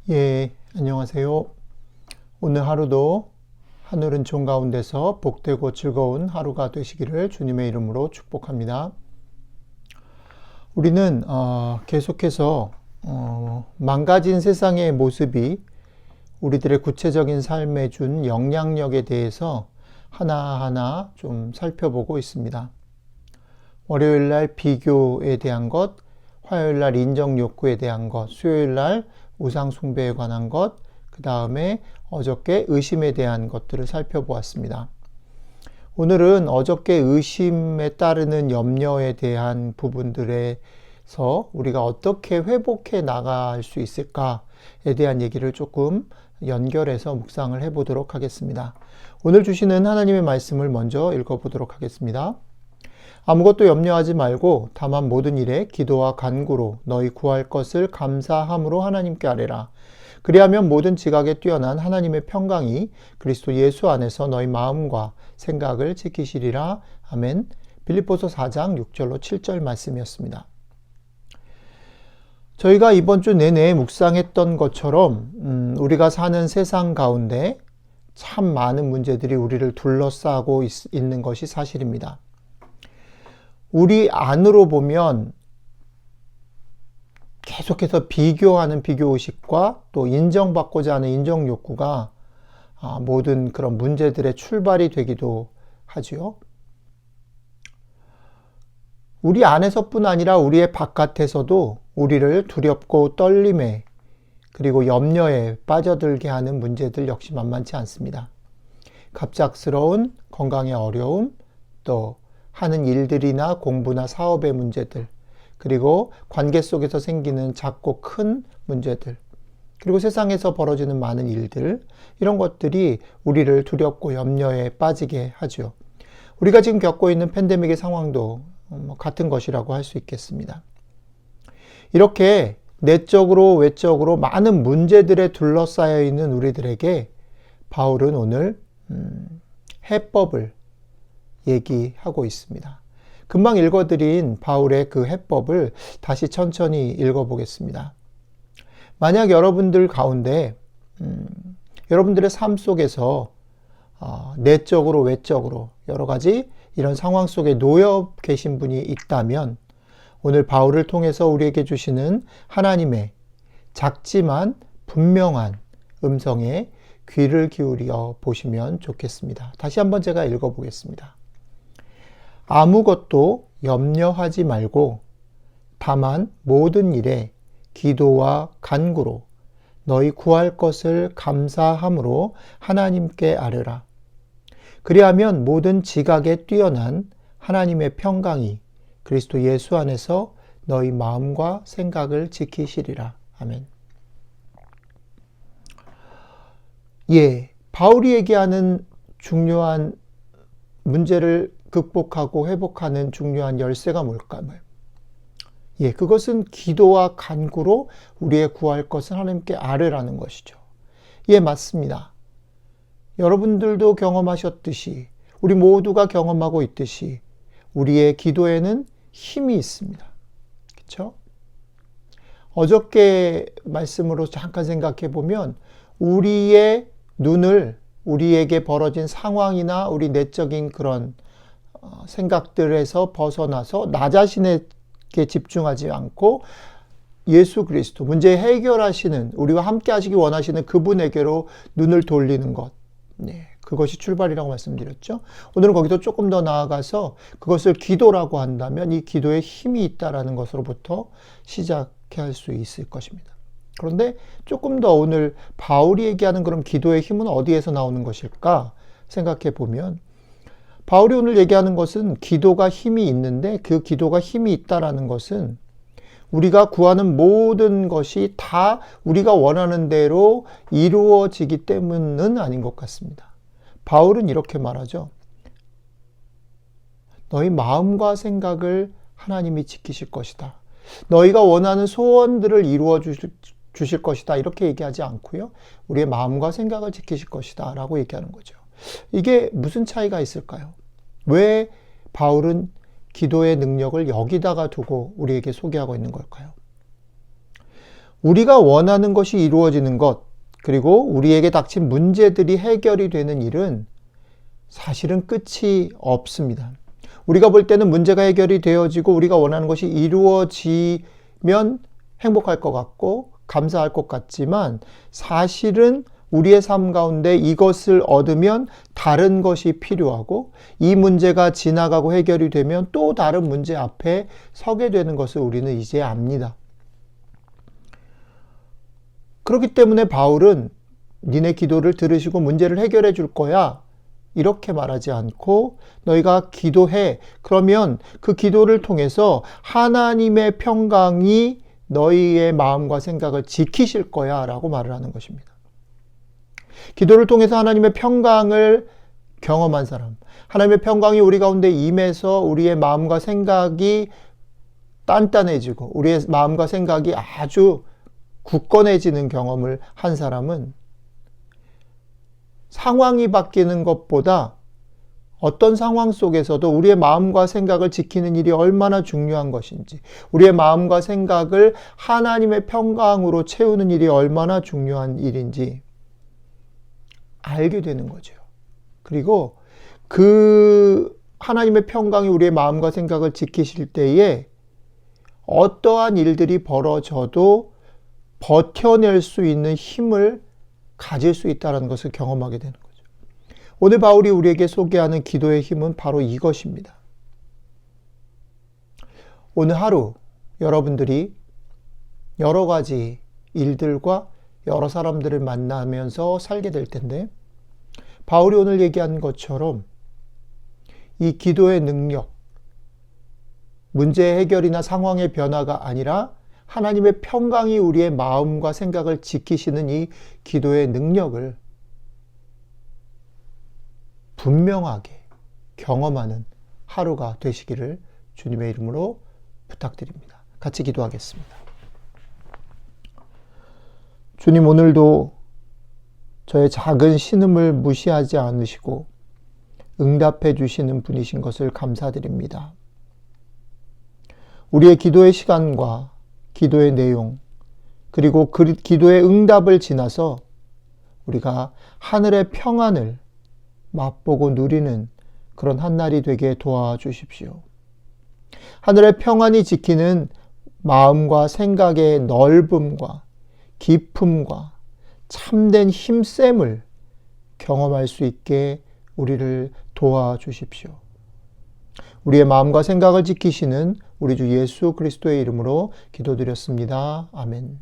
예, 안녕하세요. 오늘 하루도 하늘은 좋은 가운데서 복되고 즐거운 하루가 되시기를 주님의 이름으로 축복합니다. 우리는 계속해서 망가진 세상의 모습이 우리들의 구체적인 삶에 준 영향력에 대해서 하나하나 좀 살펴보고 있습니다. 월요일 날 비교에 대한 것, 화요일 날 인정 욕구에 대한 것, 수요일 날 우상 숭배에 관한 것, 그 다음에 어저께 의심에 대한 것들을 살펴보았습니다. 오늘은 어저께 의심에 따르는 염려에 대한 부분들에서 우리가 어떻게 회복해 나갈 수 있을까에 대한 얘기를 조금 연결해서 묵상을 해보도록 하겠습니다. 오늘 주시는 하나님의 말씀을 먼저 읽어보도록 하겠습니다. 아무것도 염려하지 말고 다만 모든 일에 기도와 간구로 너희 구할 것을 감사함으로 하나님께 아뢰라. 그리하면 모든 지각에 뛰어난 하나님의 평강이 그리스도 예수 안에서 너희 마음과 생각을 지키시리라. 아멘. 빌립보서 4장 6절로 7절 말씀이었습니다. 저희가 이번 주 내내 묵상했던 것처럼 우리가 사는 세상 가운데 참 많은 문제들이 우리를 둘러싸고 있는 것이 사실입니다. 우리 안으로 보면 계속해서 비교하는 비교의식과 또 인정받고자 하는 인정욕구가 모든 그런 문제들의 출발이 되기도 하죠. 우리 안에서뿐 아니라 우리의 바깥에서도 우리를 두렵고 떨림에 그리고 염려에 빠져들게 하는 문제들 역시 만만치 않습니다. 갑작스러운 건강의 어려움, 또 하는 일들이나 공부나 사업의 문제들, 그리고 관계 속에서 생기는 작고 큰 문제들, 그리고 세상에서 벌어지는 많은 일들, 이런 것들이 우리를 두렵고 염려에 빠지게 하죠. 우리가 지금 겪고 있는 팬데믹의 상황도 같은 것이라고 할 수 있겠습니다. 이렇게 내적으로 외적으로 많은 문제들에 둘러싸여 있는 우리들에게 바울은 오늘 해법을 얘기하고 있습니다. 금방 읽어드린 바울의 그 해법을 다시 천천히 읽어보겠습니다. 만약 여러분들 가운데 여러분들의 삶 속에서 내적으로 외적으로 여러 가지 이런 상황 속에 놓여 계신 분이 있다면 오늘 바울을 통해서 우리에게 주시는 하나님의 작지만 분명한 음성에 귀를 기울여 보시면 좋겠습니다. 다시 한번 제가 읽어보겠습니다. 아무것도 염려하지 말고 다만 모든 일에 기도와 간구로 너희 구할 것을 감사함으로 하나님께 아뢰라. 그리하면 모든 지각에 뛰어난 하나님의 평강이 그리스도 예수 안에서 너희 마음과 생각을 지키시리라. 아멘. 예, 바울이 얘기하는 중요한 문제를 극복하고 회복하는 중요한 열쇠가 뭘까요? 예, 그것은 기도와 간구로 우리의 구할 것을 하나님께 아뢰라는 것이죠. 예, 맞습니다. 여러분들도 경험하셨듯이 우리 모두가 경험하고 있듯이 우리의 기도에는 힘이 있습니다. 그렇죠? 어저께 말씀으로 잠깐 생각해 보면 우리의 눈을 우리에게 벌어진 상황이나 우리 내적인 그런 생각들에서 벗어나서 나 자신에게 집중하지 않고 예수 그리스도, 문제 해결하시는, 우리와 함께 하시기 원하시는 그분에게로 눈을 돌리는 것. 네, 그것이 출발이라고 말씀드렸죠. 오늘은 거기서 조금 더 나아가서 그것을 기도라고 한다면 이 기도에 힘이 있다라는 것으로부터 시작할 수 있을 것입니다. 그런데 조금 더 오늘 바울이 얘기하는 그런 기도의 힘은 어디에서 나오는 것일까 생각해 보면 바울이 오늘 얘기하는 것은 기도가 힘이 있는데 그 기도가 힘이 있다라는 것은 우리가 구하는 모든 것이 다 우리가 원하는 대로 이루어지기 때문은 아닌 것 같습니다. 바울은 이렇게 말하죠. 너희 마음과 생각을 하나님이 지키실 것이다. 너희가 원하는 소원들을 이루어 주실 것이다. 이렇게 얘기하지 않고요. 우리의 마음과 생각을 지키실 것이다. 라고 얘기하는 거죠. 이게 무슨 차이가 있을까요? 왜 바울은 기도의 능력을 여기다가 두고 우리에게 소개하고 있는 걸까요? 우리가 원하는 것이 이루어지는 것, 그리고 우리에게 닥친 문제들이 해결이 되는 일은 사실은 끝이 없습니다. 우리가 볼 때는 문제가 해결이 되어지고 우리가 원하는 것이 이루어지면 행복할 것 같고 감사할 것 같지만, 사실은 우리의 삶 가운데 이것을 얻으면 다른 것이 필요하고, 이 문제가 지나가고 해결이 되면 또 다른 문제 앞에 서게 되는 것을 우리는 이제 압니다. 그렇기 때문에 바울은 니네 기도를 들으시고 문제를 해결해 줄 거야, 이렇게 말하지 않고 너희가 기도해. 그러면 그 기도를 통해서 하나님의 평강이 너희의 마음과 생각을 지키실 거야 라고 말을 하는 것입니다. 기도를 통해서 하나님의 평강을 경험한 사람, 하나님의 평강이 우리 가운데 임해서 우리의 마음과 생각이 단단해지고 우리의 마음과 생각이 아주 굳건해지는 경험을 한 사람은 상황이 바뀌는 것보다 어떤 상황 속에서도 우리의 마음과 생각을 지키는 일이 얼마나 중요한 것인지, 우리의 마음과 생각을 하나님의 평강으로 채우는 일이 얼마나 중요한 일인지 알게 되는 거죠. 그리고 그 하나님의 평강이 우리의 마음과 생각을 지키실 때에 어떠한 일들이 벌어져도 버텨낼 수 있는 힘을 가질 수 있다는 것을 경험하게 되는 거죠. 오늘 바울이 우리에게 소개하는 기도의 힘은 바로 이것입니다. 오늘 하루 여러분들이 여러 가지 일들과 여러 사람들을 만나면서 살게 될 텐데, 바울이 오늘 얘기한 것처럼 이 기도의 능력, 문제 해결이나 상황의 변화가 아니라 하나님의 평강이 우리의 마음과 생각을 지키시는 이 기도의 능력을 분명하게 경험하는 하루가 되시기를 주님의 이름으로 부탁드립니다. 같이 기도하겠습니다. 주님, 오늘도 저의 작은 신음을 무시하지 않으시고 응답해 주시는 분이신 것을 감사드립니다. 우리의 기도의 시간과 기도의 내용, 그리고 그 기도의 응답을 지나서 우리가 하늘의 평안을 맛보고 누리는 그런 한날이 되게 도와주십시오. 하늘의 평안이 지키는 마음과 생각의 넓음과 깊음과 참된 힘셈을 경험할 수 있게 우리를 도와주십시오. 우리의 마음과 생각을 지키시는 우리 주 예수 그리스도의 이름으로 기도드렸습니다. 아멘.